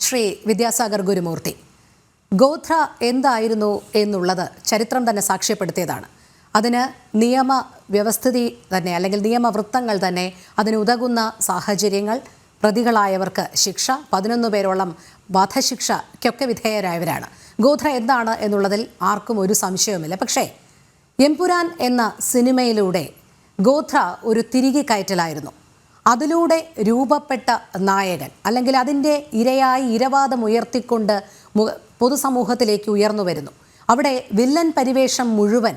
ശ്രീ വിദ്യാസാഗർ ഗുരുമൂർത്തി. ഗോത്ര എന്തായിരുന്നു എന്നുള്ളത് ചരിത്രം തന്നെ സാക്ഷ്യപ്പെടുത്തിയതാണ്. അതിന് നിയമവ്യവസ്ഥിതി തന്നെ അല്ലെങ്കിൽ നിയമവൃത്തങ്ങൾ തന്നെ അതിന് ഉതകുന്ന സാഹചര്യങ്ങൾ, പ്രതികളായവർക്ക് ശിക്ഷ, 11 പേരോളം വധശിക്ഷയ്ക്കൊക്കെ വിധേയരായവരാണ്. ഗോത്ര എന്താണ് എന്നുള്ളതിൽ ആർക്കും ഒരു സംശയവുമില്ല. പക്ഷേ എമ്പുരാൻ എന്ന സിനിമയിലൂടെ ഗോത്ര ഒരു തിരികെ കയറ്റലായിരുന്നു. അതിലൂടെ രൂപപ്പെട്ട നായകൻ അല്ലെങ്കിൽ അതിൻ്റെ ഇരയായി ഇരവാദം ഉയർത്തിക്കൊണ്ട് പൊതുസമൂഹത്തിലേക്ക് ഉയർന്നു വരുന്നു. അവിടെ വില്ലൻ പരിവേഷം മുഴുവൻ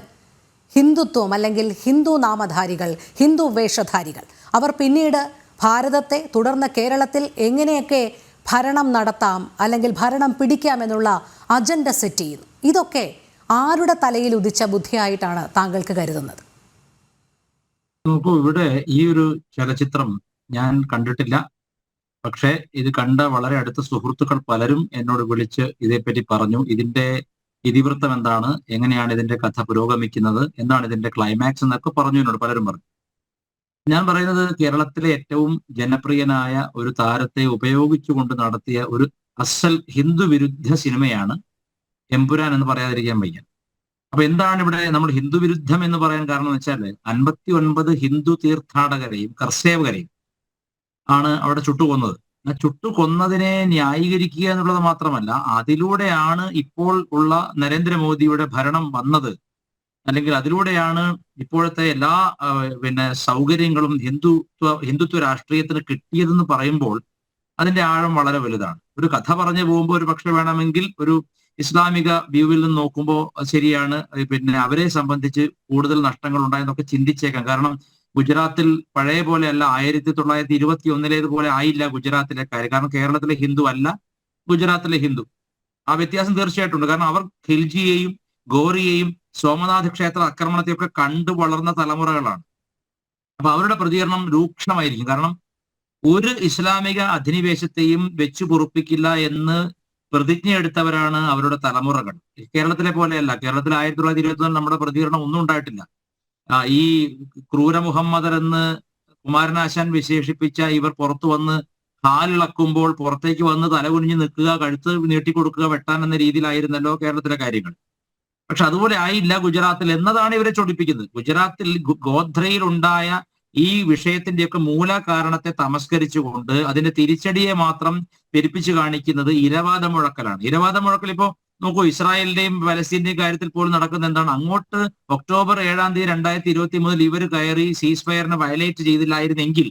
ഹിന്ദുത്വം അല്ലെങ്കിൽ ഹിന്ദു നാമധാരികൾ, ഹിന്ദു വേഷധാരികൾ. അവർ പിന്നീട് ഭാരതത്തെ, തുടർന്ന് കേരളത്തിൽ എങ്ങനെയൊക്കെ ഭരണം നടത്താം അല്ലെങ്കിൽ ഭരണം പിടിക്കാമെന്നുള്ള അജണ്ട സെറ്റ് ചെയ്യുന്നു. ഇതൊക്കെ ആരുടെ തലയിൽ ഉദിച്ച ബുദ്ധിയായിട്ടാണ് താങ്കൾക്ക് കരുതുന്നത്? നോക്കൂ, ഇവിടെ ഈ ഒരു ചലച്ചിത്രം ഞാൻ കണ്ടിട്ടില്ല. പക്ഷേ ഇത് കണ്ട വളരെ അടുത്ത സുഹൃത്തുക്കൾ പലരും എന്നോട് വിളിച്ച് ഇതേപ്പറ്റി പറഞ്ഞു. ഇതിന്റെ ഇതിവൃത്തം എന്താണ്, എങ്ങനെയാണ് ഇതിന്റെ കഥ പുരോഗമിക്കുന്നത്, എന്താണ് ഇതിന്റെ ക്ലൈമാക്സ് എന്നൊക്കെ പറഞ്ഞു. എന്നോട് പലരും പറഞ്ഞു. ഞാൻ പറയുന്നത്, കേരളത്തിലെ ഏറ്റവും ജനപ്രിയനായ ഒരു താരത്തെ ഉപയോഗിച്ചുകൊണ്ട് നടത്തിയ ഒരു അസൽ ഹിന്ദു വിരുദ്ധ സിനിമയാണ് എമ്പുരാൻ എന്ന് പറയാതിരിക്കാൻ വയ്യ. അപ്പൊ എന്താണ് ഇവിടെ നമ്മൾ ഹിന്ദു വിരുദ്ധം എന്ന് പറയാൻ കാരണം എന്ന് വെച്ചാൽ 59 ഹിന്ദു തീർത്ഥാടകരെയും കർസേവകരെയും ആണ് അവിടെ ചുട്ടുകൊന്നത്. ആ ചുട്ടുകൊന്നതിനെ ന്യായീകരിക്കുക എന്നുള്ളത് മാത്രമല്ല, അതിലൂടെയാണ് ഇപ്പോൾ ഉള്ള നരേന്ദ്രമോദിയുടെ ഭരണം വന്നത്, അല്ലെങ്കിൽ അതിലൂടെയാണ് ഇപ്പോഴത്തെ എല്ലാ സൗകര്യങ്ങളും ഹിന്ദുത്വ രാഷ്ട്രീയത്തിന് കിട്ടിയതെന്ന് പറയുമ്പോൾ അതിന്റെ ആഴം വളരെ വലുതാണ്. ഒരു കഥ പറഞ്ഞു പോകുമ്പോൾ ഒരു പക്ഷെ വേണമെങ്കിൽ ഒരു ഇസ്ലാമിക വ്യൂവിൽ നിന്ന് നോക്കുമ്പോൾ ശരിയാണ്, അവരെ സംബന്ധിച്ച് കൂടുതൽ നഷ്ടങ്ങൾ ഉണ്ടായെന്നൊക്കെ ചിന്തിച്ചേക്കാം. കാരണം ഗുജറാത്തിൽ പഴയ പോലെയല്ല, 1921 ആയില്ല ഗുജറാത്തിലെ കാര്യം. കാരണം കേരളത്തിലെ ഹിന്ദു അല്ല ഗുജറാത്തിലെ ഹിന്ദു. ആ വ്യത്യാസം തീർച്ചയായിട്ടും ഉണ്ട്. കാരണം അവർ ഖിൽജിയെയും ഗോറിയെയും സോമനാഥ് ക്ഷേത്ര ആക്രമണത്തെയൊക്കെ കണ്ടു വളർന്ന തലമുറകളാണ്. അപ്പൊ അവരുടെ പ്രതികരണം രൂക്ഷമായിരിക്കും. കാരണം ഒരു ഇസ്ലാമിക അധിനിവേശത്തെയും വെച്ചു പൊറുപ്പിക്കില്ല എന്ന് പ്രതിജ്ഞ എടുത്തവരാണ് അവരുടെ തലമുറകൾ. കേരളത്തിലെ പോലെയല്ല. കേരളത്തിൽ 1924 നമ്മുടെ പ്രതികരണം ഒന്നും ഉണ്ടായിട്ടില്ല. ഈ ക്രൂര മുഹമ്മദർ എന്ന് കുമാരനാശാൻ വിശേഷിപ്പിച്ച ഇവർ പുറത്തു വന്ന് കാലിളക്കുമ്പോൾ പുറത്തേക്ക് വന്ന് തലകുനിഞ്ഞ് നിൽക്കുക, കഴുത്ത് നീട്ടിക്കൊടുക്കുക, വെട്ടാൻ എന്ന രീതിയിലായിരുന്നല്ലോ കേരളത്തിലെ കാര്യങ്ങൾ. പക്ഷെ അതുപോലെ ആയില്ല ഗുജറാത്തിൽ എന്നതാണ് ഇവരെ ചൊടിപ്പിക്കുന്നത്. ഗുജറാത്തിൽ ഗോത്രയിൽ ഉണ്ടായ ഈ വിഷയത്തിന്റെയൊക്കെ മൂല കാരണത്തെ തമസ്കരിച്ചുകൊണ്ട് അതിന്റെ തിരിച്ചടിയെ മാത്രം പെരുപ്പിച്ചു കാണിക്കുന്നത് ഇരവാദ മുഴക്കലാണ്. ഇരവാദ മുഴക്കൽ ഇപ്പോ നോക്കൂ, ഇസ്രായേലിന്റെയും പലസ്തീന്റെയും കാര്യത്തിൽ പോലും നടക്കുന്ന എന്താണ്? അങ്ങോട്ട് ഒക്ടോബർ 7 2023 ഇവർ കയറി സീസ് ഫയറിനെ വയലേറ്റ് ചെയ്തില്ലായിരുന്നെങ്കിൽ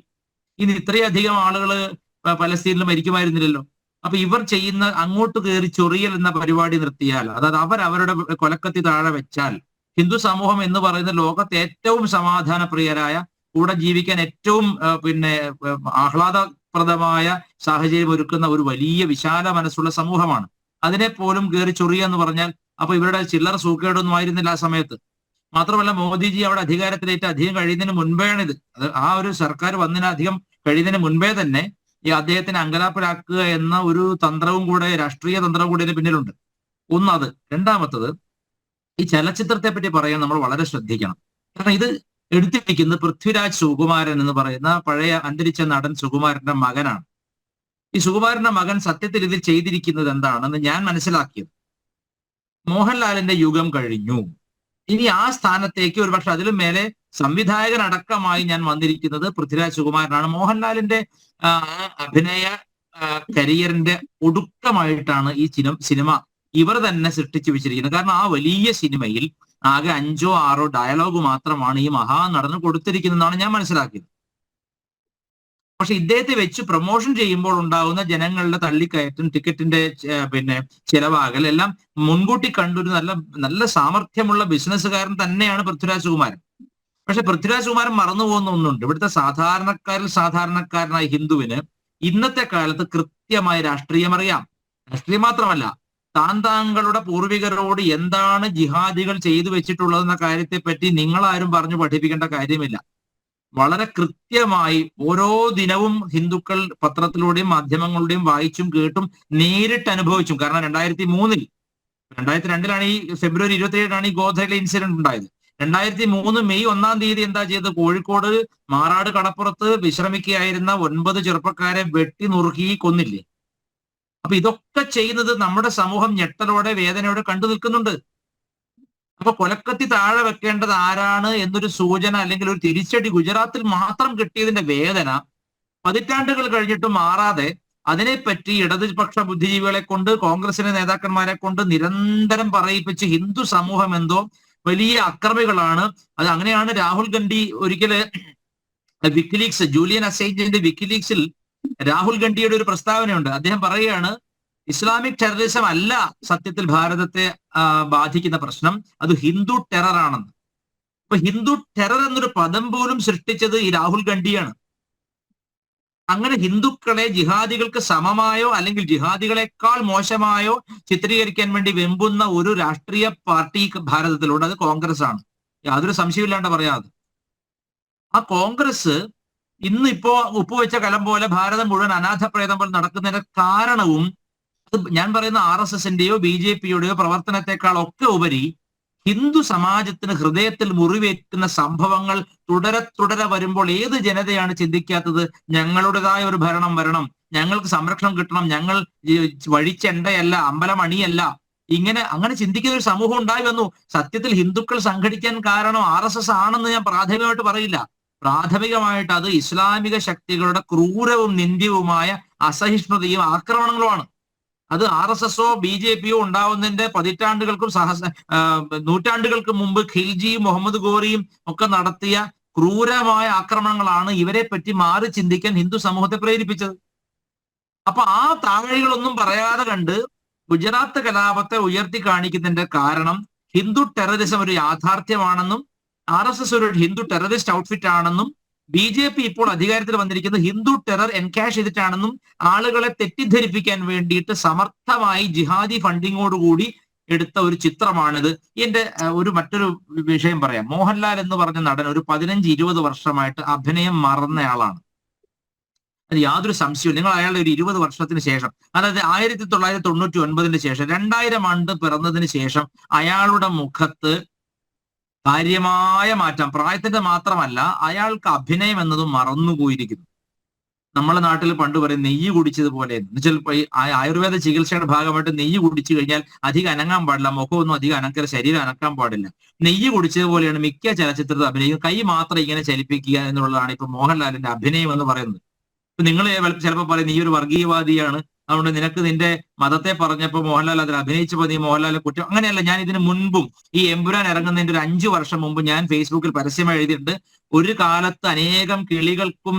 ഇനി ഇത്രയധികം ആളുകൾ പലസ്തീനിൽ മരിക്കുമായിരുന്നില്ലല്ലോ. അപ്പൊ ഇവർ ചെയ്യുന്ന അങ്ങോട്ട് കയറി ചൊറിയൽ എന്ന പരിപാടി നിർത്തിയാൽ, അതായത് അവരുടെ കൊലക്കത്തി താഴെ വെച്ചാൽ, ഹിന്ദു സമൂഹം എന്ന് പറയുന്ന ലോകത്തെ ഏറ്റവും സമാധാനപ്രിയരായ, കൂടെ ജീവിക്കാൻ ഏറ്റവും ആഹ്ലാദപ്രദമായ സാഹചര്യം ഒരുക്കുന്ന ഒരു വലിയ വിശാല മനസ്സുള്ള സമൂഹമാണ്. അതിനെ പോലും കയറി ചൊറിയ എന്ന് പറഞ്ഞാൽ അപ്പൊ ഇവരുടെ ചില്ലറ സൂക്കേടൊന്നും ആയിരുന്നില്ല ആ സമയത്ത്. മാത്രമല്ല, മോദിജി അവിടെ അധികാരത്തിലേറ്റ് അധികം കഴിയുന്നതിന് മുൻപേയാണിത്. ആ ഒരു സർക്കാർ അധികം കഴിയുന്നതിന് മുൻപേ തന്നെ ഈ അദ്ദേഹത്തിനെ അങ്കലാപ്പിലാക്കുക എന്ന ഒരു തന്ത്രവും കൂടെ, രാഷ്ട്രീയ തന്ത്രവും കൂടെ ഇതിന് പിന്നിലുണ്ട്. ഒന്നത്. രണ്ടാമത്തത്, ഈ ചലച്ചിത്രത്തെ പറ്റി പറയാൻ നമ്മൾ വളരെ ശ്രദ്ധിക്കണം. കാരണം ഇത് എടുത്തിരിക്കുന്നത് പൃഥ്വിരാജ് സുകുമാരൻ എന്ന് പറയുന്ന പഴയ അന്തരിച്ച നടൻ സുകുമാരന്റെ മകനാണ്. ഈ സുകുമാരന്റെ മകൻ സത്യത്തിൽ ഇതിൽ ചെയ്തിരിക്കുന്നത് എന്താണെന്ന് ഞാൻ മനസ്സിലാക്കിയത്, മോഹൻലാലിന്റെ യുഗം കഴിഞ്ഞു, ഇനി ആ സ്ഥാനത്തേക്ക് ഒരുപക്ഷെ അതിലും മേലെ സംവിധായകൻ അടക്കമായി ഞാൻ വന്നിരിക്കുന്നത് പൃഥ്വിരാജ് സുകുമാരനാണ്. മോഹൻലാലിന്റെ അഭിനയ കരിയറിന്റെ ഒടുക്കമായിട്ടാണ് ഈ സിനിമ ഇവർ തന്നെ സൃഷ്ടിച്ചു വെച്ചിരിക്കുന്നത്. കാരണം ആ വലിയ സിനിമയിൽ ആകെ 5 or 6 ഡയലോഗ് മാത്രമാണ് ഈ മഹാനടന് കൊടുത്തിരിക്കുന്നതെന്നാണ് ഞാൻ മനസ്സിലാക്കിയത്. പക്ഷെ ഇദ്ദേഹത്തെ വെച്ച് പ്രൊമോഷൻ ചെയ്യുമ്പോൾ ഉണ്ടാകുന്ന ജനങ്ങളുടെ തള്ളിക്കയറ്റം, ടിക്കറ്റിന്റെ ചിലവാകൽ എല്ലാം മുൻകൂട്ടി കണ്ടൊരു നല്ല സാമർഥ്യമുള്ള ബിസിനസ്സുകാരൻ തന്നെയാണ് പൃഥ്വിരാജ് സുകുമാരൻ. പക്ഷെ പൃഥ്വിരാജ് സുകുമാരൻ മറന്നു പോകുന്ന ഒന്നുണ്ട്. ഇവിടുത്തെ സാധാരണക്കാരനായ ഹിന്ദുവിന് ഇന്നത്തെ കാലത്ത് കൃത്യമായി രാഷ്ട്രീയം അറിയാം. രാഷ്ട്രീയം മാത്രമല്ല, താങ്കളുടെ പൂർവികരോട് എന്താണ് ജിഹാദികൾ ചെയ്തു വെച്ചിട്ടുള്ളതെന്ന കാര്യത്തെപ്പറ്റി നിങ്ങളാരും പറഞ്ഞു പഠിപ്പിക്കേണ്ട കാര്യമില്ല. വളരെ കൃത്യമായി ഓരോ ദിനവും ഹിന്ദുക്കൾ പത്രത്തിലൂടെയും മാധ്യമങ്ങളുടെയും വായിച്ചും കേട്ടും നേരിട്ട് അനുഭവിച്ചും. കാരണം 2002 ഈ ഫെബ്രുവരി 27 ഈ ഗോധയിലെ ഇൻസിഡന്റ് ഉണ്ടായത്. 2003 മെയ് 1 എന്താ ചെയ്തത്? കോഴിക്കോട് മാറാട് കടപ്പുറത്ത് വിശ്രമിക്കുകയായിരുന്ന 9 ചെറുപ്പക്കാരെ വെട്ടി നുറുക്കി കൊന്നില്ലേ? അപ്പൊ ഇതൊക്കെ ചെയ്യുന്നത് നമ്മുടെ സമൂഹം ഞെട്ടലോടെ വേദനയോടെ കണ്ടു നിൽക്കുന്നുണ്ട്. അപ്പൊ കൊലക്കത്തി താഴെ വെക്കേണ്ടത് ആരാണ് എന്നൊരു സൂചന അല്ലെങ്കിൽ ഒരു തിരിച്ചടി ഗുജറാത്തിൽ മാത്രം കിട്ടിയതിന്റെ വേദന പതിറ്റാണ്ടുകൾ കഴിഞ്ഞിട്ട് മാറാതെ അതിനെപ്പറ്റി ഇടതുപക്ഷ ബുദ്ധിജീവികളെ കൊണ്ട്, കോൺഗ്രസിലെ നേതാക്കന്മാരെ കൊണ്ട് നിരന്തരം പറയിപ്പിച്ച് ഹിന്ദു സമൂഹം എന്തോ വലിയ അക്രമികളാണ്. അത് അങ്ങനെയാണ് രാഹുൽ ഗാന്ധി ഒരിക്കല് വിക്കിലീക്സ്, ജൂലിയൻ അസൈഞ്ചിന്റെ വിക്കിലീക്സിൽ രാഹുൽ ഗാന്ധിയുടെ ഒരു പ്രസ്താവനയുണ്ട്. അദ്ദേഹം പറയുകയാണ്, ഇസ്ലാമിക് ടെററിസം അല്ല സത്യത്തിൽ ഭാരതത്തെ ബാധിക്കുന്ന പ്രശ്നം, അത് ഹിന്ദു ടെറർ ആണെന്ന്. അപ്പൊ ഹിന്ദു ടെറർ എന്നൊരു പദം പോലും സൃഷ്ടിച്ചത് ഈ രാഹുൽ ഗാന്ധിയാണ്. അങ്ങനെ ഹിന്ദുക്കളെ ജിഹാദികൾക്ക് സമമായോ അല്ലെങ്കിൽ ജിഹാദികളെക്കാൾ മോശമായോ ചിത്രീകരിക്കാൻ വേണ്ടി വെമ്പുന്ന ഒരു രാഷ്ട്രീയ പാർട്ടി ഭാരതത്തിലുണ്ട്, അത് കോൺഗ്രസ് ആണ്. യാതൊരു സംശയമില്ലാണ്ട് പറയാതെ ആ കോൺഗ്രസ് ഇന്നിപ്പോ ഉപ്പുവെച്ച കലം പോലെ ഭാരതം മുഴുവൻ അനാഥപ്രേതം പോലെ നടക്കുന്നതിന്റെ കാരണവും അത് ഞാൻ പറയുന്ന RSSന്റെയോ BJPയുടെയോ പ്രവർത്തനത്തെക്കാൾ ഒക്കെ ഉപരി ഹിന്ദു സമാജത്തിന് ഹൃദയത്തിൽ മുറിവേറ്റുന്ന സംഭവങ്ങൾ തുടരെ വരുമ്പോൾ ഏത് ജനതയാണ് ചിന്തിക്കാത്തത്, ഞങ്ങളുടേതായ ഒരു ഭരണം വരണം, ഞങ്ങൾക്ക് സംരക്ഷണം കിട്ടണം, ഞങ്ങൾ വഴിച്ചെണ്ടയല്ല, അമ്പലമണിയല്ല, അങ്ങനെ ചിന്തിക്കുന്ന ഒരു സമൂഹം ഉണ്ടായി വന്നു. സത്യത്തിൽ ഹിന്ദുക്കൾ സംഘടിക്കാൻ കാരണം RSS ആണെന്ന് ഞാൻ പ്രാഥമികമായിട്ട് പറയില്ല. പ്രാഥമികമായിട്ട് അത് ഇസ്ലാമിക ശക്തികളുടെ ക്രൂരവും നിന്ദ്യവുമായ അസഹിഷ്ണുതയും ആക്രമണങ്ങളുമാണ്. അത് RSSോ BJPയോ ഉണ്ടാവുന്നതിന്റെ പതിറ്റാണ്ടുകൾക്കും നൂറ്റാണ്ടുകൾക്ക് മുമ്പ് ഖിൽജിയും മുഹമ്മദ് ഗോറിയും ഒക്കെ നടത്തിയ ക്രൂരമായ ആക്രമണങ്ങളാണ് ഇവരെ പറ്റി മാറി ചിന്തിക്കാൻ ഹിന്ദു സമൂഹത്തെ പ്രേരിപ്പിച്ചത്. അപ്പൊ ആ താഴെകളൊന്നും പറയാതെ കണ്ട് ഗുജറാത്ത് കലാപത്തെ ഉയർത്തി കാണിക്കുന്നതിന്റെ കാരണം ഹിന്ദു ടെററിസം ഒരു യാഥാർത്ഥ്യമാണെന്നും RSS ഒരു ഹിന്ദു ടെററിസ്റ്റ് ഔട്ട്ഫിറ്റ് ആണെന്നും BJP ഇപ്പോൾ അധികാരത്തിൽ വന്നിരിക്കുന്നത് ഹിന്ദു ടെറർ എൻകാഷ് ചെയ്തിട്ടാണെന്നും ആളുകളെ തെറ്റിദ്ധരിപ്പിക്കാൻ വേണ്ടിയിട്ട് സമർത്ഥമായി ജിഹാദി ഫണ്ടിങ്ങോടുകൂടി എടുത്ത ഒരു ചിത്രമാണിത്. എന്റെ മറ്റൊരു വിഷയം പറയാം. മോഹൻലാൽ എന്ന് പറഞ്ഞ നടൻ ഒരു 15-20 വർഷമായിട്ട് അഭിനയം മറന്നയാളാണ്. അത് യാതൊരു സംശയവും. നിങ്ങൾ അയാളുടെ ഒരു 20 വർഷത്തിന് ശേഷം, അതായത് 1999 ശേഷം 2000 ആണ്ട് പിറന്നതിന് ശേഷം അയാളുടെ മുഖത്ത് കാര്യമായ മാറ്റം, പ്രായത്തിന്റെ മാത്രമല്ല, അയാൾക്ക് അഭിനയം എന്നതും മറന്നുപോയിരിക്കുന്നു. നമ്മളെ നാട്ടിൽ പണ്ട് പറയും നെയ്യ് കുടിച്ചതുപോലെ എന്ന് വെച്ചാൽ ആയുർവേദ ചികിത്സയുടെ ഭാഗമായിട്ട് നെയ്യ് കുടിച്ചു കഴിഞ്ഞാൽ അധികം അനങ്ങാൻ പാടില്ല, മുഖമൊന്നും അധികം അനക്കരുത്, ശരീരം അനക്കാൻ പാടില്ല. നെയ്യ് കുടിച്ചതുപോലെയാണ് മിക്ക ചലച്ചിത്രത്തിൽ അഭിനയിക്കുന്നത്. കൈ മാത്രം ഇങ്ങനെ ചലിപ്പിക്കുക എന്നുള്ളതാണ് ഇപ്പൊ മോഹൻലാലിന്റെ അഭിനയം എന്ന് പറയുന്നത്. ഇപ്പൊ നിങ്ങൾ ചിലപ്പോൾ പറയും നീ ഒരു വർഗീയവാദിയാണ്, അതുകൊണ്ട് നിനക്ക് നിന്റെ മതത്തെ പറഞ്ഞപ്പോൾ മോഹൻലാൽ അതിൽ അഭിനയിച്ചപ്പോൾ നീ മോഹൻലാലിനെ കുറ്റം. അങ്ങനെയല്ല. ഞാൻ ഇതിന് മുൻപും ഈ എമ്പുരാൻ ഇറങ്ങുന്നതിന്റെ ഒരു 5 വർഷം മുമ്പ് ഞാൻ ഫേസ്ബുക്കിൽ പരസ്യമായി എഴുതിയിട്ടുണ്ട്, ഒരു കാലത്ത് അനേകം കിളികൾക്കും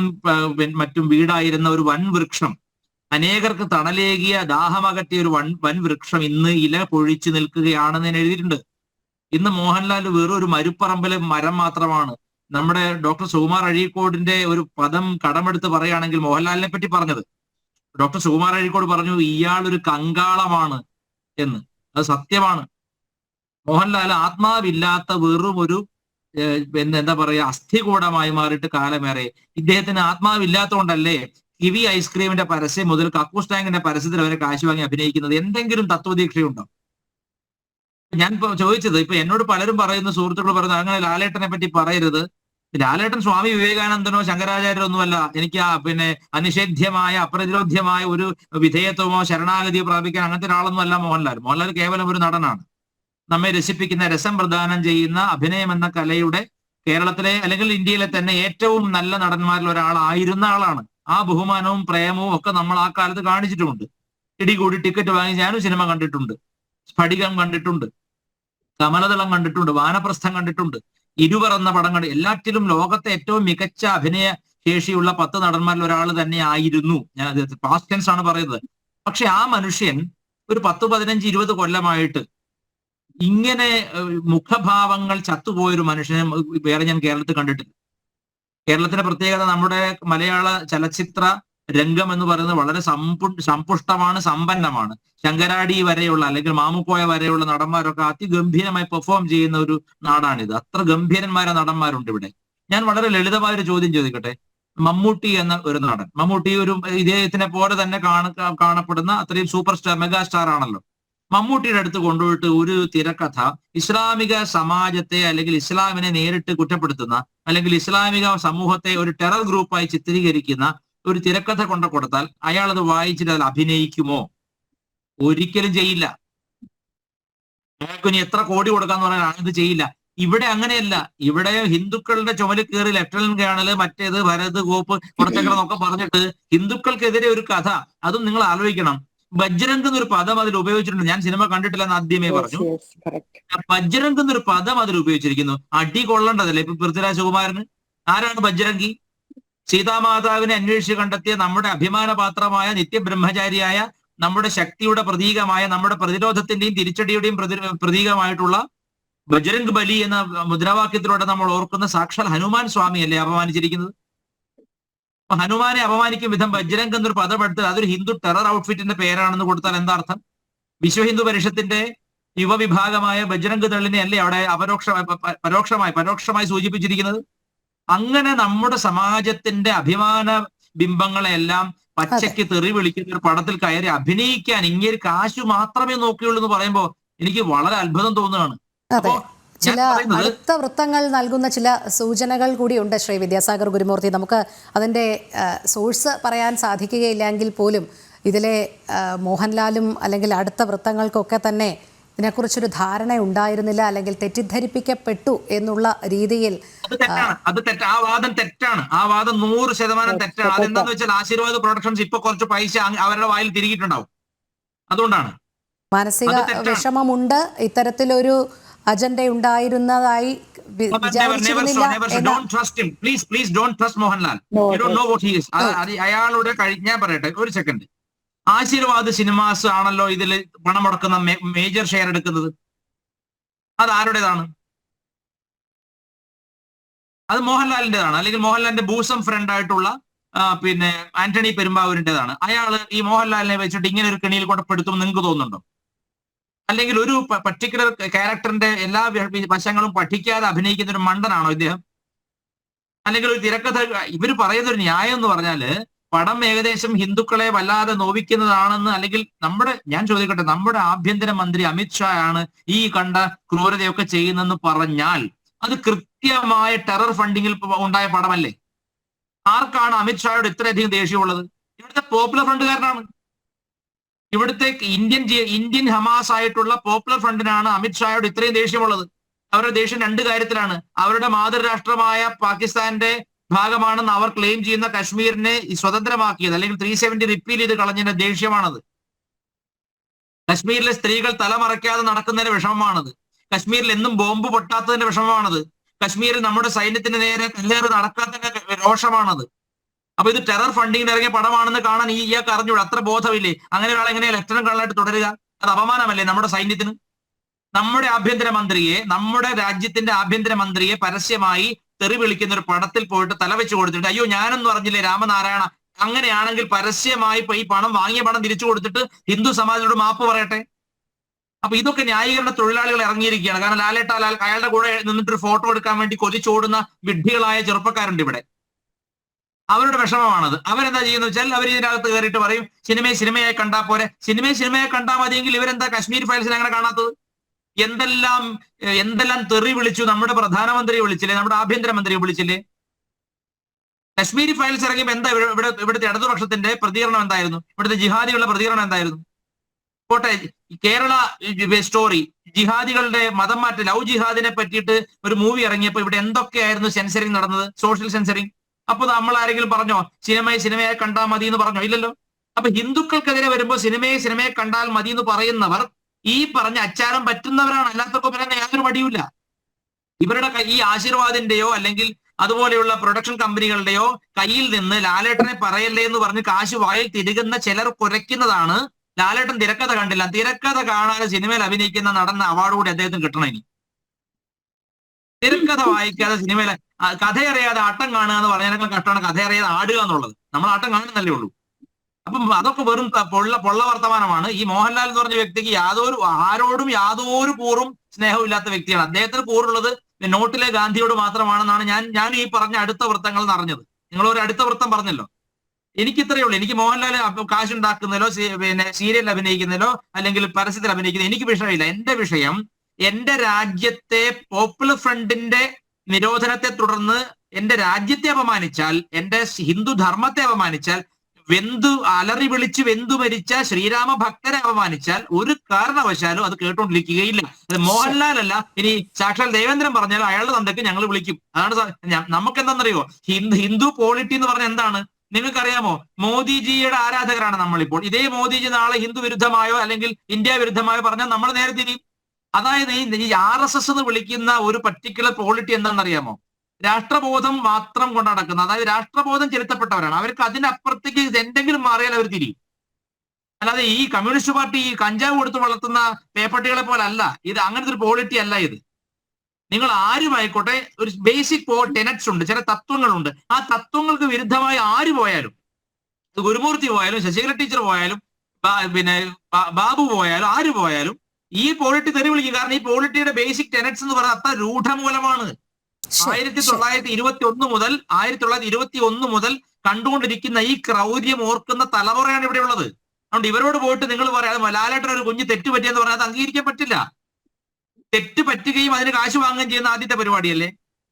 മറ്റും വീടായിരുന്ന ഒരു വൻ വൃക്ഷം, അനേകർക്ക് തണലേകിയ ദാഹമകറ്റിയ ഒരു വൻ വൃക്ഷം ഇന്ന് ഇല പൊഴിച്ചു നിൽക്കുകയാണെന്ന് ഞാൻ എഴുതിയിട്ടുണ്ട്. ഇന്ന് മോഹൻലാൽ വെറും ഒരു മരുപ്പറമ്പിലെ മരം മാത്രമാണ്. നമ്മുടെ ഡോക്ടർ സുകുമാർ അഴീക്കോടിന്റെ ഒരു പദം കടമെടുത്ത് പറയുകയാണെങ്കിൽ മോഹൻലാലിനെ പറ്റി പറഞ്ഞത്, ഡോക്ടർ സുകുമാർ അഴീക്കോട് പറഞ്ഞു ഇയാൾ ഒരു കങ്കാളമാണ് എന്ന്. അത് സത്യമാണ്. മോഹൻലാൽ ആത്മാവില്ലാത്ത വെറും ഒരു എന്താ പറയാ അസ്ഥികൂടമായി മാറിയിട്ട് കാലമേറെ. ഇദ്ദേഹത്തിന് ആത്മാവില്ലാത്തതുകൊണ്ടല്ലേ കിവി ഐസ്ക്രീമിന്റെ പരസ്യം മുതൽ കക്കൂസ് ടാങ്കിന്റെ പരസ്യത്തിൽ വരെ കാശ് വാങ്ങി അഭിനയിക്കുന്നത്? എന്തെങ്കിലും തത്വദീക്ഷയുണ്ടോ? ഞാൻ ചോദിച്ചത്, ഇപ്പൊ എന്നോട് പലരും പറയുന്നു, സുഹൃത്തുക്കൾ പറയുന്നു, അങ്ങനെ ലാലേട്ടനെ പറ്റി പറയരുത്. ലാലേട്ടൻ സ്വാമി വിവേകാനന്ദനോ ശങ്കരാചാര്യരോ ഒന്നുമല്ല. എനിക്ക് അനിഷേധ്യമായ അപ്രതിരോധ്യമായ ഒരു വിധേയത്വമോ ശരണാഗതിയോ പ്രാപിക്കാൻ അങ്ങനത്തെ ഒരാളൊന്നും അല്ല മോഹൻലാൽ. മോഹൻലാൽ കേവലം ഒരു നടനാണ്. നമ്മെ രസിപ്പിക്കുന്ന, രസം പ്രദാനം ചെയ്യുന്ന അഭിനയം എന്ന കലയുടെ കേരളത്തിലെ അല്ലെങ്കിൽ ഇന്ത്യയിലെ തന്നെ ഏറ്റവും നല്ല നടന്മാരിൽ ഒരാളായിരുന്ന ആളാണ്. ആ ബഹുമാനവും പ്രേമവും ഒക്കെ നമ്മൾ ആ കാലത്ത് കാണിച്ചിട്ടുമുണ്ട്. ഇടികൂടി ടിക്കറ്റ് വാങ്ങി ഞാനും സിനിമ കണ്ടിട്ടുണ്ട്, സ്ഫടികം കണ്ടിട്ടുണ്ട്, കമലദളം കണ്ടിട്ടുണ്ട്, വാനപ്രസ്ഥം കണ്ടിട്ടുണ്ട്, ഇരുവർ എന്ന പടം കണ്ട്. എല്ലാറ്റിലും ലോകത്തെ ഏറ്റവും മികച്ച അഭിനയ ശേഷിയുള്ള 10 നടന്മാരിൽ ഒരാൾ തന്നെ ആയിരുന്നു. ഞാൻ അത് പാസ്റ്റ് ടെൻസ് ആണ് പറയുന്നത്. പക്ഷെ ആ മനുഷ്യൻ ഒരു 10, 15, 20 കൊല്ലമായിട്ട് ഇങ്ങനെ മുഖഭാവങ്ങൾ ചത്തുപോയൊരു മനുഷ്യനെ വേറെ ഞാൻ കേരളത്തിൽ കണ്ടിട്ടില്ല. കേരളത്തിന്റെ പ്രത്യേകത, നമ്മുടെ മലയാള ചലച്ചിത്ര രംഗം എന്ന് പറയുന്നത് വളരെ സമ്പുഷ്ടമാണ്, സമ്പന്നമാണ്. ശങ്കരാടി വരെയുള്ള അല്ലെങ്കിൽ മാമുക്കോയ വരെയുള്ള നടന്മാരൊക്കെ അതിഗംഭീരമായി പെർഫോം ചെയ്യുന്ന ഒരു നാടാണിത്. അത്ര ഗംഭീരന്മാരെ നടന്മാരുണ്ട് ഇവിടെ. ഞാൻ വളരെ ലളിതമായ ഒരു ചോദ്യം ചോദിക്കട്ടെ. മമ്മൂട്ടി എന്ന ഒരു നടൻ, മമ്മൂട്ടി ഒരു ഇദ്ദേഹത്തിനെ പോലെ തന്നെ കാണപ്പെടുന്ന അത്രയും സൂപ്പർ സ്റ്റാർ, മെഗാ സ്റ്റാർ ആണല്ലോ. മമ്മൂട്ടിയുടെ അടുത്ത് കൊണ്ടുപോയിട്ട് ഒരു തിരക്കഥ ഇസ്ലാമിക സമാജത്തെ അല്ലെങ്കിൽ ഇസ്ലാമിനെ നേരിട്ട് കുറ്റപ്പെടുത്തുന്ന അല്ലെങ്കിൽ ഇസ്ലാമിക സമൂഹത്തെ ഒരു ടെറർ ഗ്രൂപ്പായി ചിത്രീകരിക്കുന്ന ഒരു തിരക്കഥ കൊണ്ടു കൊടുത്താൽ അയാൾ അത് വായിച്ചിട്ട് അതിൽ അഭിനയിക്കുമോ? ഒരിക്കലും ചെയ്യില്ല. അയാൾക്ക് ഇനി എത്ര കോടി കൊടുക്കാന്ന് പറഞ്ഞാൽ ഇത് ചെയ്യില്ല. ഇവിടെ അങ്ങനെയല്ല. ഇവിടെ ഹിന്ദുക്കളുടെ ചുമലിൽ കയറി ലെഫ്റ്റനന്റ് കേണൽ മറ്റേത് ഭരത് ഗോപ്പ് കുറച്ചൊക്കെ എന്നൊക്കെ പറഞ്ഞിട്ട് ഹിന്ദുക്കൾക്കെതിരെ ഒരു കഥ. അതും നിങ്ങൾ ആലോചിക്കണം. ബജ്രംഗ് എന്നൊരു പദം അതിൽ ഉപയോഗിച്ചിട്ടുണ്ട്. ഞാൻ സിനിമ കണ്ടിട്ടില്ലെന്ന് ആദ്യമേ പറഞ്ഞു. ബജ്രംഗ് എന്നൊരു പദം അതിൽ ഉപയോഗിച്ചിരിക്കുന്നു. അടി കൊള്ളേണ്ടതല്ലേ ഇപ്പൊ പൃഥ്വിരാജ് സുകുമാരന്? ആരാണ് ബജ്രംഗി? സീതാമാതാവിനെ അന്വേഷിച്ച് കണ്ടെത്തിയ നമ്മുടെ അഭിമാനപാത്രമായ നിത്യബ്രഹ്മചാരിയായ നമ്മുടെ ശക്തിയുടെ പ്രതീകമായ നമ്മുടെ പ്രതിരോധത്തിന്റെയും തിരിച്ചടിയുടെയും പ്രതീകമായിട്ടുള്ള ബജ്രംഗ് ബലി എന്ന മുദ്രാവാക്യത്തിലൂടെ നമ്മൾ ഓർക്കുന്ന സാക്ഷാൽ ഹനുമാൻ സ്വാമിയല്ലേ അപമാനിച്ചിരിക്കുന്നത്? അപ്പൊ ഹനുമാനെ അപമാനിക്കും വിധം ബജ്രംഗ് എന്നൊരു പദം എടുത്ത് അതൊരു ഹിന്ദു ടെറർ ഔട്ട്ഫിറ്റിന്റെ പേരാണെന്ന് കൊടുത്താൽ എന്താ അർത്ഥം? വിശ്വ ഹിന്ദു പരിഷത്തിന്റെ യുവവിഭാഗമായ ബജ്രംഗ് ദളിനെ അല്ലേ അവിടെ പരോക്ഷമായി സൂചിപ്പിച്ചിരിക്കുന്നത്? അങ്ങനെ നമ്മുടെ സമാജത്തിന്റെ അഭിമാന ബിംബങ്ങളെല്ലാം പച്ചയ്ക്ക് തെറി വിളിക്കുന്ന ഒരു പടത്തിൽ കയറി അഭിനയിക്കാൻ ഇങ്ങനെ കാശു മാത്രമേ നോക്കിയുള്ളൂ എന്ന് പറയുമ്പോൾ എനിക്ക് വളരെ അത്ഭുതം തോന്നുകയാണ്. അതെ, ചില അടുത്ത വൃത്തങ്ങൾ നൽകുന്ന ചില സൂചനകൾ കൂടിയുണ്ട് ശ്രീ വിദ്യാസാഗർ ഗുരുമൂർത്തി. നമുക്ക് അതിൻ്റെ സോഴ്സ് പറയാൻ സാധിക്കുകയില്ലെങ്കിൽ പോലും ഇതിലെ മോഹൻലാലും അല്ലെങ്കിൽ അടുത്ത വൃത്തങ്ങൾക്കൊക്കെ തന്നെ ഇതിനെക്കുറിച്ചൊരു ധാരണ ഉണ്ടായിരുന്നില്ല, അല്ലെങ്കിൽ തെറ്റിദ്ധരിപ്പിക്കപ്പെട്ടു എന്നുള്ള രീതിയിൽ അത് തെറ്റാണ്. ആ വാദം തെറ്റാണ്. ആ വാദം 100% തെറ്റാണ്. അതെന്താന്ന് വെച്ചാൽ ആശീർവാദ് പ്രൊഡക്ഷൻസ് ഇപ്പൊ കുറച്ച് പൈസ അവരുടെ വായിൽ തിരികിട്ടുണ്ടാവും. അതുകൊണ്ടാണ്. മാനസിക വിഷമമുണ്ട്, ഇത്തരത്തിലൊരു അജണ്ട ഉണ്ടായിരുന്നതായി അയാളുടെ ഞാൻ പറയട്ടെ ഒരു സെക്കൻഡ്. ആശീർവാദ് സിനിമാസ് ആണല്ലോ ഇതിൽ പണം മുടക്കുന്ന മേജർ ഷെയർ എടുക്കുന്നത്. അത് ആരുടേതാണ്? അത് മോഹൻലാലിൻ്റെതാണ്, അല്ലെങ്കിൽ മോഹൻലാലിന്റെ ബൂസം ഫ്രണ്ട് ആയിട്ടുള്ള പിന്നെ ആന്റണി പെരുമ്പാവൂരിൻ്റെതാണ്. അയാള് ഈ മോഹൻലാലിനെ വെച്ചിട്ട് ഇങ്ങനെ ഒരു കെണിയിൽ കൊണ്ടപ്പെടുത്തും നിങ്ങൾക്ക് തോന്നുന്നുണ്ടോ? അല്ലെങ്കിൽ ഒരു പർട്ടിക്കുലർ ക്യാരക്ടറിന്റെ എല്ലാ വശങ്ങളും പഠിക്കാതെ അഭിനയിക്കുന്ന ഒരു മണ്ടനാണോ ഇദ്ദേഹം? അല്ലെങ്കിൽ ഒരു തിരക്കഥ ഇവർ പറയുന്ന ഒരു ന്യായം എന്ന് പറഞ്ഞാല് പടം ഏകദേശം ഹിന്ദുക്കളെ വല്ലാതെ നോവിക്കുന്നതാണെന്ന്, അല്ലെങ്കിൽ ഞാൻ ചോദിക്കട്ടെ, നമ്മുടെ ആഭ്യന്തരമന്ത്രി അമിത്ഷാ ആണ് ഈ കണ്ട ക്രൂരതയൊക്കെ ചെയ്യുന്നെന്ന് പറഞ്ഞാൽ അത് കൃത്യമായ ടെറർ ഫണ്ടിങ്ങിൽ ഉണ്ടായ പടമല്ലേ? ആർക്കാണ് അമിത്ഷായോട് ഇത്രയധികം ദേഷ്യമുള്ളത്? ഇവിടുത്തെ പോപ്പുലർ ഫ്രണ്ടുകാരനാണ്. ഇവിടുത്തെ ഇന്ത്യൻ ഹമാസ് ആയിട്ടുള്ള പോപ്പുലർ ഫ്രണ്ടിനാണ് അമിത്ഷായോട് ഇത്രയും ദേഷ്യമുള്ളത്. അവരുടെ ദേഷ്യം രണ്ട് കാര്യത്തിലാണ്. അവരുടെ മാതൃരാഷ്ട്രമായ പാകിസ്ഥാന്റെ ഭാഗമാണെന്ന് അവർ ക്ലെയിം ചെയ്യുന്ന കശ്മീരിനെ സ്വതന്ത്രമാക്കിയത്, അല്ലെങ്കിൽ 370 റിപ്പീൽ ചെയ്ത് കളഞ്ഞതിന്റെ ദേഷ്യമാണത്. കശ്മീരിലെ സ്ത്രീകൾ തലമറയ്ക്കാതെ നടക്കുന്നതിന്റെ വിഷമമാണത്. കശ്മീരിൽ എന്നും ബോംബ് പൊട്ടാത്തതിന്റെ വിഷമമാണത്. കശ്മീരിൽ നമ്മുടെ സൈന്യത്തിന് നേരെ കല്ലേറ് നടക്കാത്തതിന്റെ രോഷമാണത്. അപ്പൊ ഇത് ടെറർ ഫണ്ടിങ്ങിന് ഇറങ്ങിയ പടമാണെന്ന് കാണാൻ ഇയാൾക്ക് അറിഞ്ഞൂടെ? അത്ര ബോധമില്ലേ? അങ്ങനെ ഒരാൾ എങ്ങനെയാ ലെഫ്റ്റനന്റ് കേണലായിട്ട് തുടരുക? അത് അപമാനമല്ലേ നമ്മുടെ സൈന്യത്തിന്? നമ്മുടെ ആഭ്യന്തരമന്ത്രിയെ, നമ്മുടെ രാജ്യത്തിന്റെ ആഭ്യന്തരമന്ത്രിയെ പരസ്യമായി തെറി വിളിക്കുന്ന ഒരു പടത്തിൽ പോയിട്ട് തലവെച്ച് കൊടുത്തിട്ട് അയ്യോ ഞാനെന്ന് പറഞ്ഞില്ലേ രാമനാരായണ, അങ്ങനെയാണെങ്കിൽ പരസ്യമായി ഈ പണം വാങ്ങിയ പണം തിരിച്ചു കൊടുത്തിട്ട് ഹിന്ദു സമാജത്തോട് മാപ്പ് പറയട്ടെ. അപ്പൊ ഇതൊക്കെ ന്യായീകരണ തൊഴിലാളികൾ ഇറങ്ങിയിരിക്കുകയാണ്. കാരണം അയാളുടെ കൂടെ നിന്നിട്ടൊരു ഫോട്ടോ എടുക്കാൻ വേണ്ടി കൊതിച്ചോടുന്ന വിഡ്ഢികളായ ചെറുപ്പക്കാരുണ്ട് ഇവിടെ. അവരുടെ വിഷമമാണത്. അവരെന്താ ചെയ്യുന്ന വെച്ചാൽ അവർ ഇതിനകത്ത് കയറിയിട്ട് പറയും സിനിമയായി കണ്ടാൽ പോരെ. സിനിമയായി കണ്ടാൽ മതിയെങ്കിൽ ഇവരെന്താ കശ്മീർ ഫയൽസിനെ അങ്ങനെ കാണാത്തത്? എന്തെല്ലാം തെറി വിളിച്ചു നമ്മുടെ പ്രധാനമന്ത്രിയെ വിളിച്ചില്ലേ, നമ്മുടെ ആഭ്യന്തരമന്ത്രിയെ വിളിച്ചില്ലേ? കശ്മീരി ഫയൽസ് ഇറങ്ങിയപ്പോൾ എന്താ ഇവിടുത്തെ ഇടതുപക്ഷത്തിന്റെ പ്രതികരണം എന്തായിരുന്നു? ഇവിടുത്തെ ജിഹാദികളുടെ പ്രതികരണം എന്തായിരുന്നു? പോട്ടെ, കേരള സ്റ്റോറി ജിഹാദികളുടെ മതം മാറ്റ ലവ് ജിഹാദിനെ പറ്റിയിട്ട് ഒരു മൂവി ഇറങ്ങിയപ്പോൾ ഇവിടെ എന്തൊക്കെയായിരുന്നു സെൻസറിങ് നടന്നത്? Social censoring. അപ്പൊ നമ്മൾ ആരെങ്കിലും പറഞ്ഞോ സിനിമയെ കണ്ടാൽ മതി എന്ന് പറഞ്ഞോ? ഇല്ലല്ലോ. അപ്പൊ ഹിന്ദുക്കൾക്കെതിരെ വരുമ്പോൾ സിനിമയെ കണ്ടാൽ മതി എന്ന് പറയുന്നവർ ഈ പറഞ്ഞ അച്ചാരം പറ്റുന്നവരാണ്. അല്ലാത്തപ്പോൾ പിന്നെ യാതൊരു മടിയുമില്ല. ഇവരുടെ ഈ ആശീർവാദിന്റെയോ അല്ലെങ്കിൽ അതുപോലെയുള്ള പ്രൊഡക്ഷൻ കമ്പനികളുടെയോ കയ്യിൽ നിന്ന് ലാലേട്ടനെ പറയല്ലേ എന്ന് പറഞ്ഞ് കാശ് വായിൽ തിരുകുന്ന ചിലർ കുരയ്ക്കുന്നതാണ്. ലാലേട്ടൻ തിരക്കഥ കണ്ടില്ല, തിരക്കഥ കാണാതെ സിനിമയിൽ അഭിനയിക്കുന്ന നടന്ന അവാർഡ് കൂടി അദ്ദേഹത്തിന് കിട്ടണം. ഇനി തിരക്കഥ വായിക്കാതെ സിനിമയിലെ കഥയറിയാതെ ആട്ടം കാണുക എന്ന് പറഞ്ഞതിനേക്കാൾ കഷ്ടമാണ് കഥ അറിയാതെ ആടുക എന്നുള്ളത്. നമ്മൾ ആട്ടം കാണുന്നല്ലേ ഉള്ളൂ. അപ്പം അതൊക്കെ വെറും പൊള്ള വർത്തമാനമാണ്. ഈ മോഹൻലാൽ എന്ന് പറഞ്ഞ വ്യക്തിക്ക് ആരോടും യാതൊരു കൂറും സ്നേഹവും ഇല്ലാത്ത വ്യക്തിയാണ്. അദ്ദേഹത്തിന് കൂറുള്ളത് നോട്ടിലെ ഗാന്ധിയോട് മാത്രമാണെന്നാണ് ഞാൻ ഈ പറഞ്ഞ അടുത്ത വൃത്തങ്ങൾ അറിഞ്ഞത്. നിങ്ങൾ ഒരു അടുത്ത വൃത്തം പറഞ്ഞല്ലോ. എനിക്ക് ഇത്രയേ ഉള്ളൂ. എനിക്ക് മോഹൻലാൽ കാശുണ്ടാക്കുന്നതിലോ പിന്നെ സീരിയൽ അഭിനയിക്കുന്നതിലോ അല്ലെങ്കിൽ പരസ്യത്തിൽ അഭിനയിക്കുന്നതിലോ എനിക്ക് വിഷയമില്ല. എന്റെ വിഷയം എന്റെ രാജ്യത്തെ പോപ്പുലർ ഫ്രണ്ടിന്റെ നിരോധനത്തെ തുടർന്ന് എന്റെ രാജ്യത്തെ അപമാനിച്ചാൽ, എന്റെ ഹിന്ദു ധർമ്മത്തെ അപമാനിച്ചാൽ അലറി വിളിച്ച് വെന്തു മരിച്ച ശ്രീരാമ ഭക്തരെ അപമാനിച്ചാൽ ഒരു കാരണവശാലും അത് കേട്ടോണ്ടിരിക്കുകയില്ല. അത് മോഹൻലാൽ അല്ല, ഇനി സാക്ഷാൽ ദേവേന്ദ്രൻ പറഞ്ഞാൽ അയാളുടെ തന്തയ്ക്ക് ഞങ്ങൾ വിളിക്കും. അതാണ് നമുക്ക് എന്താണെന്നറിയോ, ഹിന്ദു പോളിറ്റി എന്ന് പറഞ്ഞാൽ എന്താണ് നിങ്ങൾക്കറിയാമോ? മോദിജിയുടെ ആരാധകരാണ് നമ്മളിപ്പോൾ. ഇതേ മോദിജി നാളെ ഹിന്ദു വിരുദ്ധമായോ അല്ലെങ്കിൽ ഇന്ത്യ വിരുദ്ധമായോ പറഞ്ഞാൽ നമ്മൾ നേരെ തിരിയും. അതായത് ഈ RSS എന്ന് വിളിക്കുന്ന ഒരു പർട്ടിക്കുലർ പോളിറ്റി എന്താണെന്നറിയാമോ? രാഷ്ട്രബോധം മാത്രം കൊണ്ട് നടക്കുന്ന, അതായത് രാഷ്ട്രബോധം ചെലുത്തപ്പെട്ടവരാണ്. അവർക്ക് അതിനപ്പുറത്തേക്ക് എന്തെങ്കിലും മാറിയാൽ അവർ തിരിയും. അല്ലാതെ ഈ കമ്മ്യൂണിസ്റ്റ് പാർട്ടി ഈ കഞ്ചാവ് കൊടുത്ത് വളർത്തുന്ന പേപ്പട്ടികളെ പോലെ അല്ല ഇത്. അങ്ങനത്തെ ഒരു പോളിറ്റി അല്ല ഇത്. നിങ്ങൾ ആരുമായിക്കോട്ടെ, ഒരു ബേസിക് ടെനറ്റ്സ് ഉണ്ട്, ചില തത്വങ്ങളുണ്ട്. ആ തത്വങ്ങൾക്ക് വിരുദ്ധമായി ആര് പോയാലും, ഗുരുമൂർത്തി പോയാലും ശശികല ടീച്ചർ പോയാലും പിന്നെ ബാബു പോയാലും ആര് പോയാലും ഈ പോളിറ്റി തെറി വിളിക്കും. കാരണം ഈ പോളിറ്റിയുടെ ബേസിക് ടെനറ്റ്സ് എന്ന് പറയുന്നത് അത്ര രൂഢമൂലമാണ്. 1921 മുതൽ 1921 മുതൽ കണ്ടുകൊണ്ടിരിക്കുന്ന ഈ ക്രൗര്യം ഓർക്കുന്ന തലമുറയാണ് ഇവിടെ ഉള്ളത്. അതുകൊണ്ട് ഇവരോട് പോയിട്ട് നിങ്ങൾ പറയാം ലാലേട്ടൻ ഒരു കുഞ്ഞ് തെറ്റ് പറ്റിയെന്ന് പറഞ്ഞാൽ അത് അംഗീകരിക്കാൻ പറ്റില്ല. തെറ്റ് പറ്റുകയും അതിന് കാശ് വാങ്ങുകയും ചെയ്യുന്ന ആദ്യത്തെ പരിപാടിയല്ലേ?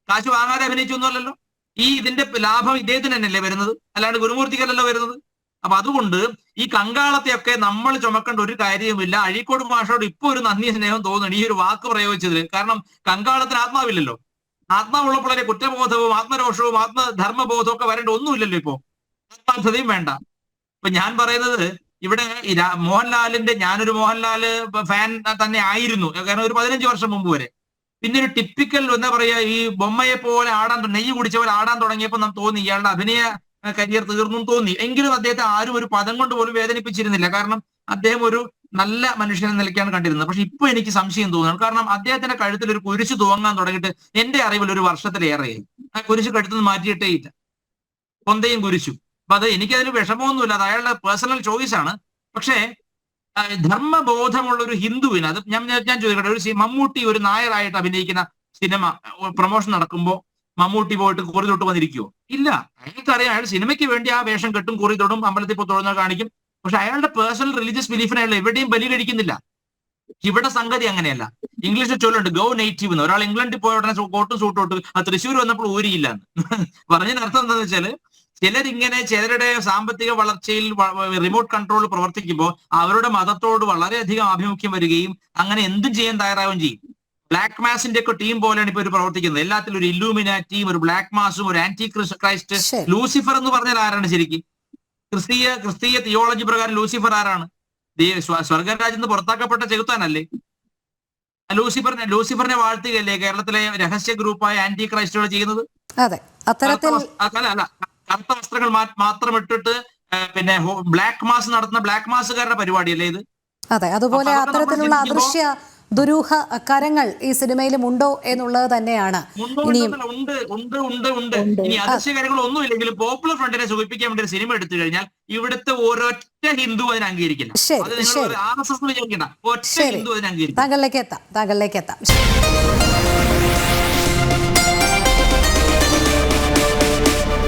കാശ് വാങ്ങാതെ അഭിനയിച്ചൊന്നുമല്ലല്ലോ. ഇതിന്റെ ലാഭം ഇദ്ദേഹത്തിന് തന്നെയല്ലേ വരുന്നത്, അല്ലാണ്ട് ഗുരുമൂർത്തിക്കല്ലല്ലോ വരുന്നത്. അപ്പൊ അതുകൊണ്ട് ഈ കങ്കാളത്തെയൊക്കെ നമ്മൾ ചുമക്കേണ്ട ഒരു കാര്യവുമില്ല. അഴീക്കോട് മാഷോട് ഇപ്പൊ ഒരു നന്ദി സ്നേഹം തോന്നുന്നു ഈ ഒരു വാക്ക് പ്രയോഗിച്ചതിൽ. കാരണം കങ്കാളത്തിന് ആത്മാവില്ലല്ലോ. ആത്മാവുള്ളപ്പോഴേ കുറ്റബോധവും ആത്മരോഷവും ആത്മധർമ്മബോധവും ഒക്കെ വരേണ്ട ഒന്നുമില്ലല്ലോ. ഇപ്പോ ആത്മാർത്ഥതയും വേണ്ട. ഇപ്പൊ ഞാൻ പറയുന്നത് ഇവിടെ മോഹൻലാലിന്റെ, ഞാനൊരു മോഹൻലാല് ഫാൻ തന്നെ ആയിരുന്നു, കാരണം ഒരു 15 വർഷം മുമ്പ് വരെ. പിന്നെ ഒരു ടിപ്പിക്കൽ എന്താ പറയാ, ഈ ബൊമ്മയെ പോലെ നെയ്യ് കുടിച്ച പോലെ ആടാൻ തുടങ്ങിയപ്പോൾ നമുക്ക് തോന്നി ഇയാളുടെ അഭിനയ കരിയർ തീർന്നു തോന്നി. എങ്കിലും അദ്ദേഹത്തെ ആരും ഒരു പദം കൊണ്ട് പോലും വേദനിപ്പിച്ചിരുന്നില്ല. കാരണം അദ്ദേഹം ഒരു നല്ല മനുഷ്യനെ നിലയ്ക്കാണ് കണ്ടിരുന്നത്. പക്ഷെ ഇപ്പൊ എനിക്ക് സംശയം തോന്നുന്നു. കാരണം അദ്ദേഹത്തിന്റെ കഴുത്തിൽ ഒരു കുരിശ് തൂങ്ങാൻ തുടങ്ങിയിട്ട് എന്റെ അറിവിൽ ഒരു വർഷത്തിലേറെയായി. ആ കുരിശ് കഴുത്തിൽ നിന്ന് മാറ്റിയിട്ടേ ഇല്ല, കൊന്തയും കുരിശും. അപ്പൊ അത് എനിക്കതിന് വിഷമമൊന്നുമില്ല, അത് അയാളുടെ പേഴ്സണൽ ചോയ്സ് ആണ്. പക്ഷേ ധർമ്മബോധമുള്ള ഒരു ഹിന്ദുവിന്, അത് ഞാൻ ചോദിക്കട്ടെ, ഒരു മമ്മൂട്ടി ഒരു നായരായിട്ട് അഭിനയിക്കുന്ന സിനിമ പ്രൊമോഷൻ നടക്കുമ്പോൾ മമ്മൂട്ടി പോയിട്ട് കുറി തൊട്ട് വന്നിരിക്കുവോ? ഇല്ല. അയാൾക്കറിയാം അയാൾ സിനിമയ്ക്ക് വേണ്ടി ആ വേഷം കെട്ടും, കുറി തൊടും, അമ്പലത്തിൽ പോയി തൊഴുന്ന കാണിക്കും. പക്ഷെ അയാളുടെ പേഴ്സണൽ റിലീജിയസ് ബിലീഫിനെ അയാൾ എവിടെയും ബലി കഴിക്കുന്നില്ല. ഇവിടെ സംഗതി അങ്ങനെയല്ല. ഇംഗ്ലീഷിൽ ചൊല്ലുണ്ട് ഗോ നേറ്റീവ് എന്ന്. ഒരാൾ ഇംഗ്ലണ്ടിൽ പോയ ഉടനെ കോട്ടും സൂട്ടും ഇട്ട് ആ തൃശ്ശൂർ വന്നപ്പോൾ ഊരിയില്ല എന്ന് പറഞ്ഞതിന് അർത്ഥം എന്താണെന്ന് വെച്ചാൽ, ചിലരിങ്ങനെ ചിലരുടെ സാമ്പത്തിക വളർച്ചയിൽ റിമോട്ട് കൺട്രോൾ പ്രവർത്തിക്കുമ്പോൾ അവരുടെ മതത്തോട് വളരെയധികം ആഭിമുഖ്യം വരികയും അങ്ങനെ എന്തും ചെയ്യാൻ തയ്യാറാവുകയും ചെയ്യും. ബ്ലാക്ക് മാസിന്റെ ഒക്കെ ടീം പോലെയാണ് ഇപ്പൊ ഒരു പ്രവർത്തിക്കുന്നത്. എല്ലാത്തിലും ഒരു ഇല്ലൂമിനാറ്റിയും ഒരു ബ്ലാക്ക് മാസും ഒരു ആന്റി ക്രൈസ്റ്റ്. ലൂസിഫർ എന്ന് പറഞ്ഞാൽ ആരാണ് ശരിക്കും? ക്രിസ്തീയ തിയോളജി പ്രകാരം ലൂസിഫർ ആരാണ്? സ്വർഗരാജ്യത്ത് നിന്ന് പുറത്താക്കപ്പെട്ട ചെകുത്താനല്ലേ? ലൂസിഫറിനെ വാഴ്ത്തുകയല്ലേ കേരളത്തിലെ രഹസ്യ ഗ്രൂപ്പായ ആന്റി ക്രൈസ്റ്റുകൾ ചെയ്യുന്നത്? അതെ, അത്തരത്തിൽ അല്ല, കറുത്ത വസ്ത്രങ്ങൾ മാത്രം ഇട്ടിട്ട് പിന്നെ ബ്ലാക്ക് മാസ് നടത്തുന്ന ബ്ലാക്ക് മാസുകാരുടെ പരിപാടിയല്ലേ ഇത്? അതെ, അതുപോലെ അത്തരത്തിലുള്ള അദൃശ്യ ദുരൂഹ കരങ്ങൾ ഈ സിനിമയിലും ഉണ്ടോ എന്നുള്ളത് തന്നെയാണ്. ഉണ്ട്. ഇനി അദൃശ്യ കാര്യങ്ങൾ ഒന്നും ഇല്ലെങ്കിലും പോപ്പുലർ ഫ്രണ്ടിനെ സൂചിപ്പിക്കാൻ വേണ്ടി ഒരു സിനിമ എടുത്തു കഴിഞ്ഞാൽ ഇവിടുത്തെ ഒരൊറ്റ ഹിന്ദു അതിനെ അംഗീകരിക്കില്ല. അത് നിങ്ങൾ RSS വിചാരിക്കണ്ട, ഒറ്റ ഹിന്ദു അതിനെ അംഗീകരിക്കും. താങ്കളിലേക്ക് എത്താം.